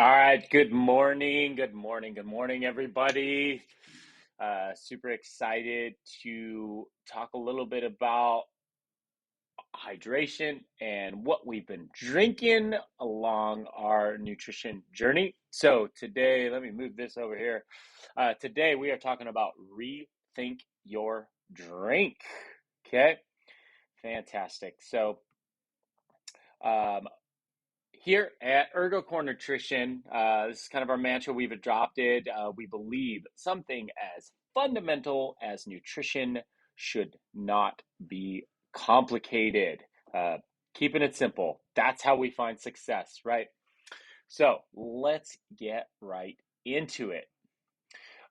All right, good morning, everybody. Super excited to talk a little bit about hydration and what we've been drinking along our nutrition journey. So today, let me move this over here. Today we are talking about rethink your drink. Okay, fantastic. So um, here at Ergo Core Nutrition, this is kind of our mantra we've adopted. We believe something as fundamental as nutrition should not be complicated. Uh, Keeping it simple. That's how we find success, right? So let's get right into it.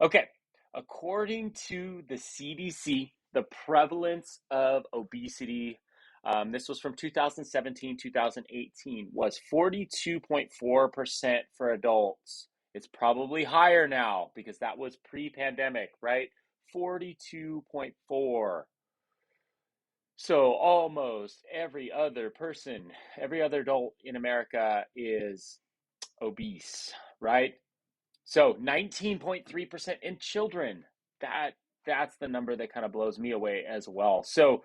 Okay, according to the CDC, the prevalence of obesity, this was from 2017, 2018, was 42.4% for adults. It's probably higher now because that was pre-pandemic, right? 42.4. So almost every other person, every other adult in America is obese, right? So 19.3% in children. That that's the number that kind of blows me away as well. So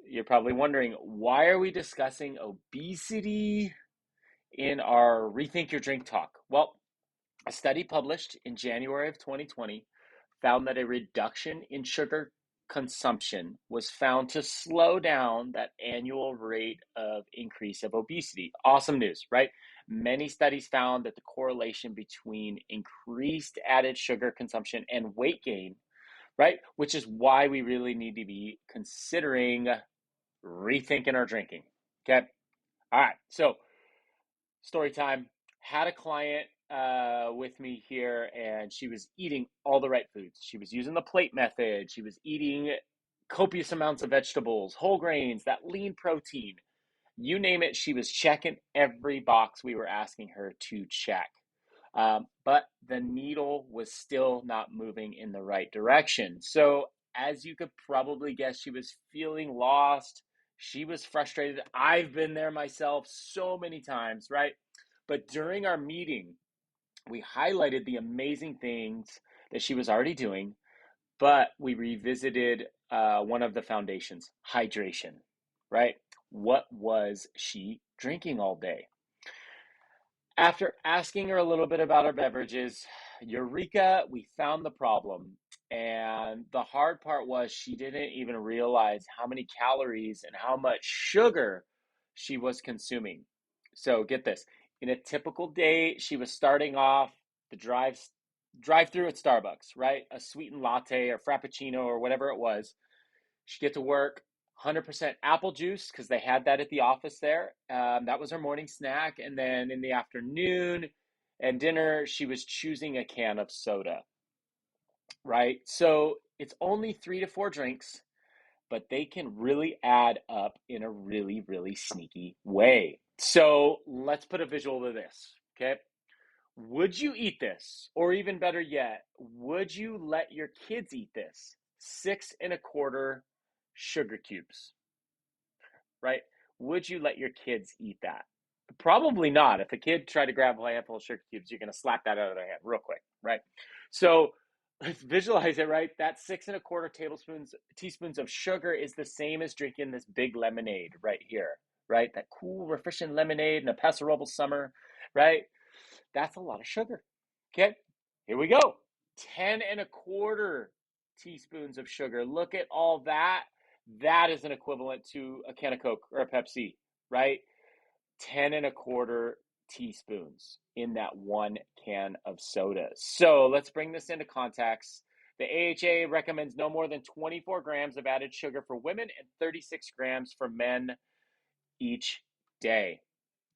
you're probably wondering, why are we discussing obesity in our Rethink Your Drink talk? Well, a study published in January of 2020 found that a reduction in sugar consumption was found to slow down that annual rate of increase of obesity. Awesome news, right? Many studies found that the correlation between increased added sugar consumption and weight gain, right? Which is why we really need to be considering rethinking our drinking. Okay. All right. So story time. Had a client with me here, and she was eating all the right foods. She was using the plate method. She was eating copious amounts of vegetables, whole grains, that lean protein. You name it, she was checking every box we were asking her to check. But the needle was still not moving in the right direction. So, as you could probably guess, she was feeling lost. She was frustrated. I've been there myself so many times, right? But during our meeting, we highlighted the amazing things that she was already doing, but we revisited one of the foundations, hydration, right? What was she drinking all day? After asking her a little bit about our beverages, Eureka, we found the problem. And the hard part was she didn't even realize how many calories and how much sugar she was consuming. So get this. In a typical day, she was starting off the drive through at Starbucks, right? A sweetened latte or frappuccino or whatever it was. She'd get to work, 100% apple juice because they had that at the office there. That was her morning snack. And then in the afternoon and dinner, she was choosing a can of soda, right? So it's only 3 to 4 drinks, but they can really add up in a really, really sneaky way. So let's put a visual to this, okay? Would you eat this? Or even better yet, would you let your kids eat this? 6 1/4 sugar cubes, right? Would you let your kids eat that? Probably not. If a kid tried to grab a handful of sugar cubes, you're going to slap that out of their hand real quick, right? So let's visualize it, right? That 6 1/4 teaspoons of sugar is the same as drinking this big lemonade right here, right? That cool, refreshing lemonade in a Paso Robles summer, right? That's a lot of sugar. Okay, here we go. 10 1/4 teaspoons of sugar. Look at all that. That is an equivalent to a can of Coke or a Pepsi, right? 10 1/4 teaspoons in that one can of soda. So let's bring this into context. The AHA recommends no more than 24 grams of added sugar for women and 36 grams for men each day.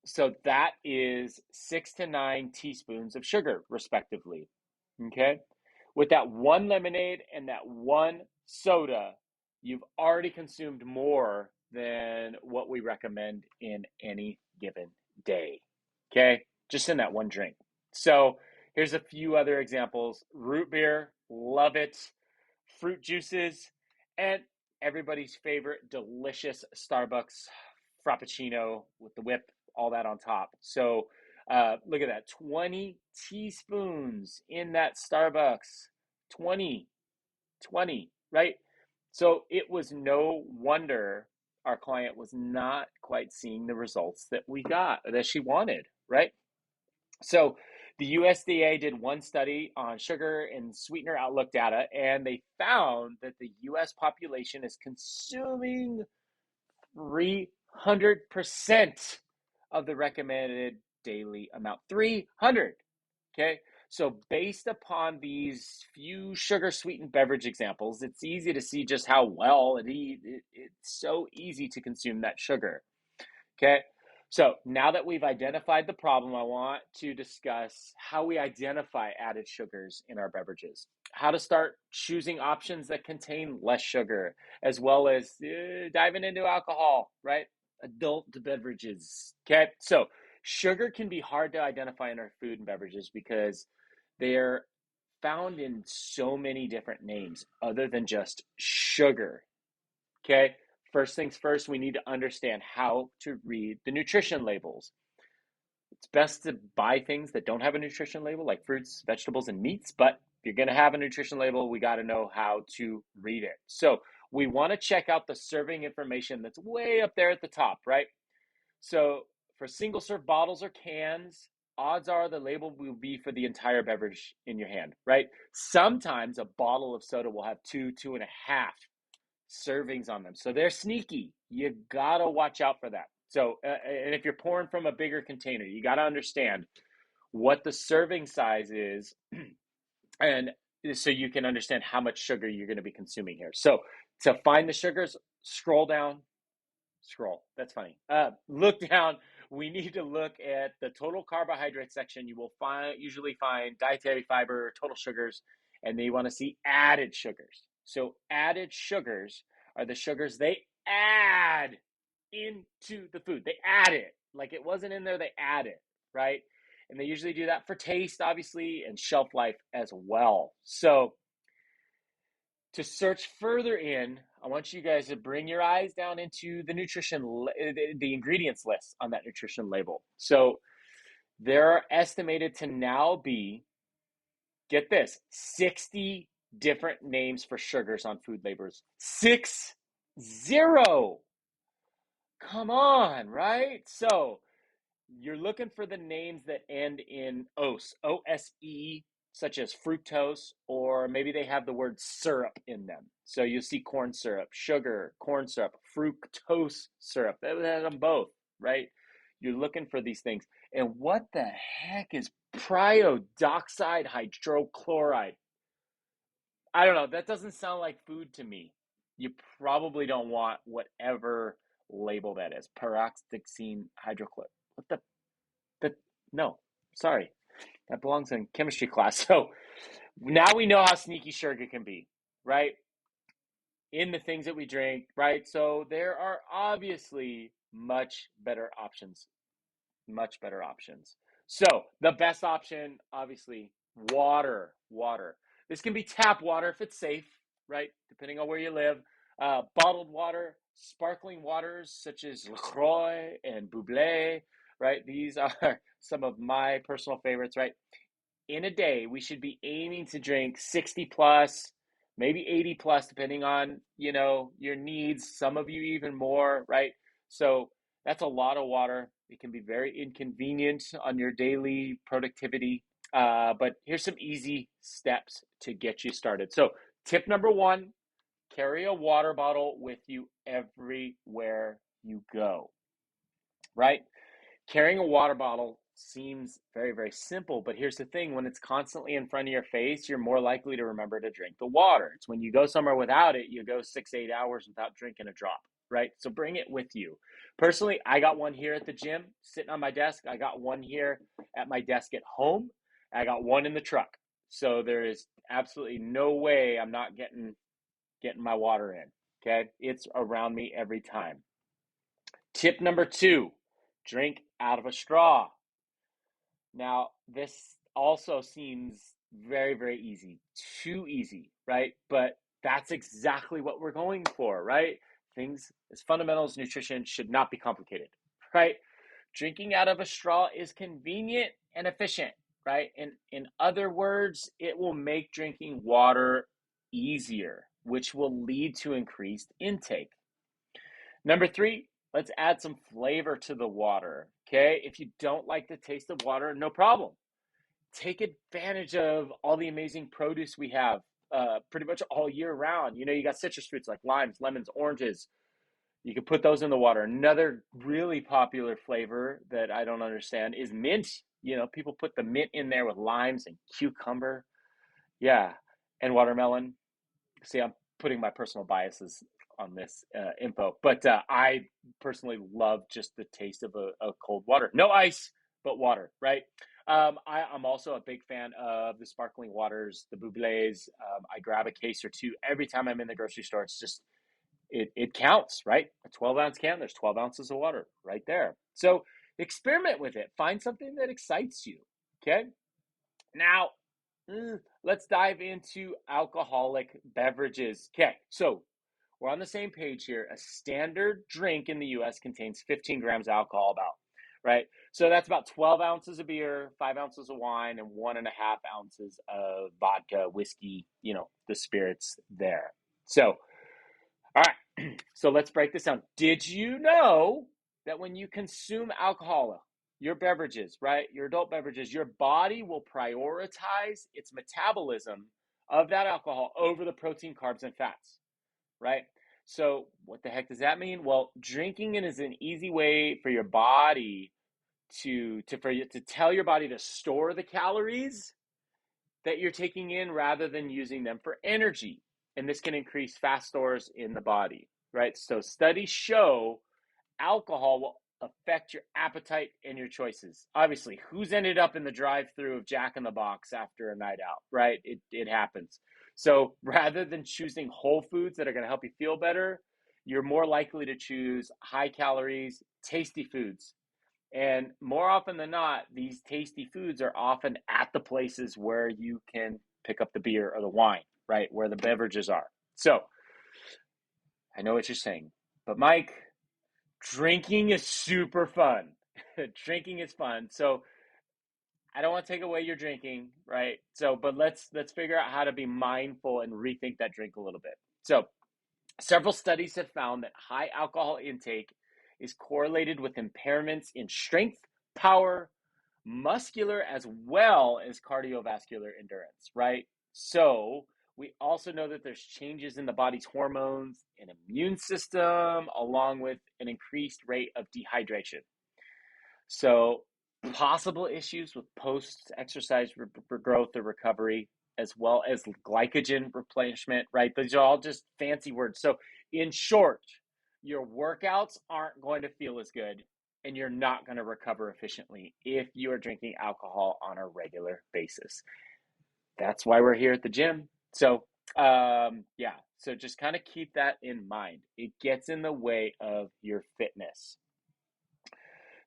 So that is 6 to 9 teaspoons of sugar, respectively. Okay. With that one lemonade and that one soda, you've already consumed more than what we recommend in any given day. Okay. Just in that one drink. So here's a few other examples: root beer, love it, fruit juices, and everybody's favorite delicious Starbucks Frappuccino with the whip, all that on top. So Look at that, 20 teaspoons in that Starbucks. 20, right? So it was no wonder our client was not quite seeing the results that we got, that she wanted, right? So the USDA did one study on sugar and sweetener outlook data, and they found that the US population is consuming 300% of the recommended daily amount. 300. Okay. So based upon these few sugar sweetened beverage examples, it's easy to see just how well it's so easy to consume that sugar. Okay. So now that we've identified the problem, I want to discuss how we identify added sugars in our beverages, how to start choosing options that contain less sugar, as well as diving into alcohol, right? Adult beverages. Okay. So sugar can be hard to identify in our food and beverages because they're found in so many different names other than just sugar. Okay. First things first, we need to understand how to read the nutrition labels. It's best to buy things that don't have a nutrition label, like fruits, vegetables, and meats. But if you're going to have a nutrition label, we got to know how to read it. So we want to check out the serving information that's way up there at the top, right? So for single serve bottles or cans, odds are the label will be for the entire beverage in your hand, right? Sometimes a bottle of soda will have 2.5 servings on them. So they're sneaky. You gotta watch out for that. So, and if you're pouring from a bigger container, you gotta understand what the serving size is, and so you can understand how much sugar you're going to be consuming here. So, to find the sugars, scroll down, scroll. That's funny. Look down. We need to look at the total carbohydrate section. You will usually find dietary fiber, total sugars, and they want to see added sugars. So added sugars are the sugars they add into the food. They add it like it wasn't in there. They add it, right? And they usually do that for taste, obviously, and shelf life as well. So to search further in, I want you guys to bring your eyes down into the the ingredients list on that nutrition label. So there are estimated to now be, get this, 60 different names for sugars on food labels. 60. Come on, right? So you're looking for the names that end in OSE, OSE, such as fructose, or maybe they have the word syrup in them. So you'll see corn syrup, sugar, corn syrup, fructose syrup. They have them both, right? You're looking for these things. And what the heck is priodoxide hydrochloride? I don't know. That doesn't sound like food to me. You probably don't want whatever label that is. Peroxidine hydrochloride. What the no, sorry. That belongs in chemistry class. So now we know how sneaky sugar can be, right? In the things that we drink, right? So there are obviously much better options. So the best option, obviously, water. This can be tap water if it's safe, right? Depending on where you live. Bottled water, sparkling waters such as LaCroix and Buble, right? These are some of my personal favorites, right? In a day, we should be aiming to drink 60 plus, maybe 80 plus, depending on, your needs. Some of you even more, right? So that's a lot of water. It can be very inconvenient on your daily productivity. But here's some easy steps to get you started. So tip number one, carry a water bottle with you everywhere you go, right? Carrying a water bottle seems very, very simple, but here's the thing. When it's constantly in front of your face, you're more likely to remember to drink the water. It's when you go somewhere without it, you go 6, 8 hours without drinking a drop, right? So bring it with you. Personally, I got one here at the gym sitting on my desk. I got one here at my desk at home. I got one in the truck. So there is absolutely no way I'm not getting my water in. Okay. It's around me every time. Tip number two, drink out of a straw. Now, this also seems very, very easy, too easy, right? But that's exactly what we're going for, right? Things as fundamental as nutrition should not be complicated, right? Drinking out of a straw is convenient and efficient, right? In other words, it will make drinking water easier, which will lead to increased intake. Number three, let's add some flavor to the water. Okay, if you don't like the taste of water, no problem. Take advantage of all the amazing produce we have pretty much all year round. You got citrus fruits like limes, lemons, oranges. You can put those in the water. Another really popular flavor that I don't understand is mint. People put the mint in there with limes and cucumber. Yeah, and watermelon. See, I'm putting my personal biases on this info, but I personally love just the taste of a cold water. No ice, but water, right? I'm also a big fan of the sparkling waters, the Bubbles. I grab a case or two every time I'm in the grocery store. It's just, it counts, right? A 12-ounce can, there's 12 ounces of water right there. So experiment with it. Find something that excites you, okay? Now, let's dive into alcoholic beverages. Okay, so we're on the same page here. A standard drink in the US contains 15 grams of alcohol, about, right? So that's about 12 ounces of beer, 5 ounces of wine, and 1.5 ounces of vodka, whiskey, the spirits there. So, all right, so let's break this down. Did you know that when you consume alcohol, your beverages, right, your adult beverages, your body will prioritize its metabolism of that alcohol over the protein, carbs, and fats, right? So what the heck does that mean? Well, drinking it is an easy way for your body for you to tell your body to store the calories that you're taking in rather than using them for energy. And this can increase fat stores in the body, right? So studies show alcohol will affect your appetite and your choices. Obviously, who's ended up in the drive-through of Jack in the Box after a night out, right? It happens. So rather than choosing whole foods that are going to help you feel better, you're more likely to choose high calories, tasty foods. And more often than not, these tasty foods are often at the places where you can pick up the beer or the wine, right? Where the beverages are. So I know what you're saying, but Mike, drinking is super fun. Drinking is fun. So I don't want to take away your drinking, right? So, but let's figure out how to be mindful and rethink that drink a little bit. So, several studies have found that high alcohol intake is correlated with impairments in strength, power, muscular, as well as cardiovascular endurance, right? So, we also know that there's changes in the body's hormones and immune system, along with an increased rate of dehydration. So, possible issues with post-exercise growth or recovery, as well as glycogen replenishment, right? These are all just fancy words. So, in short, your workouts aren't going to feel as good and you're not going to recover efficiently if you are drinking alcohol on a regular basis. That's why we're here at the gym. So, yeah, so just kind of keep that in mind. It gets in the way of your fitness.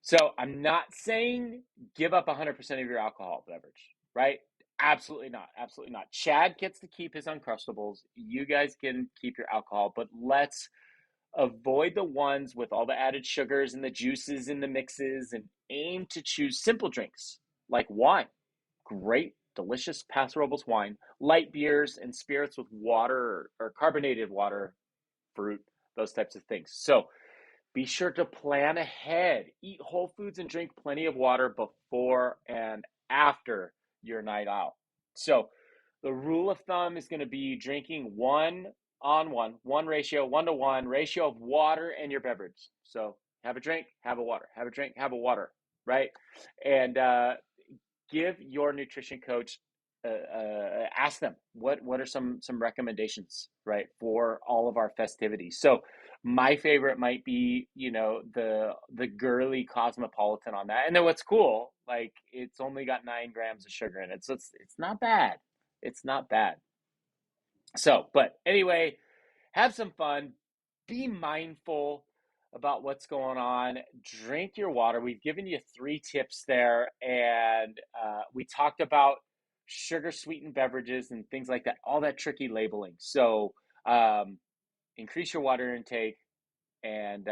So I'm not saying give up 100% of your alcohol beverage, right? Absolutely not. Absolutely not. Chad gets to keep his Uncrustables. You guys can keep your alcohol, but let's avoid the ones with all the added sugars and the juices and the mixes and aim to choose simple drinks like wine. Great, delicious Paso Robles wine, light beers, and spirits with water or carbonated water, fruit, those types of things. So be sure to plan ahead. Eat whole foods and drink plenty of water before and after your night out. So the rule of thumb is going to be drinking one ratio, 1-to-1 ratio of water and your beverage. So have a drink, have a water, have a drink, have a water, right? And give your nutrition coach, ask them what are some recommendations, right, for all of our festivities. So my favorite might be the girly cosmopolitan on that. And then what's cool, like, it's only got 9 grams of sugar in it, so it's not bad. It's not bad. So, but anyway, have some fun, be mindful about what's going on, drink your water. We've given you 3 tips there, and we talked about sugar sweetened beverages and things like that, all that tricky labeling. So increase your water intake and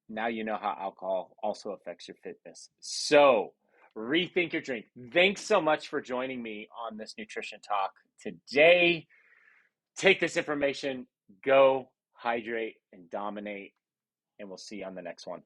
Now you know how alcohol also affects your fitness. So, rethink your drink. Thanks so much for joining me on this nutrition talk today. Take this information, go hydrate and dominate, and we'll see you on the next one.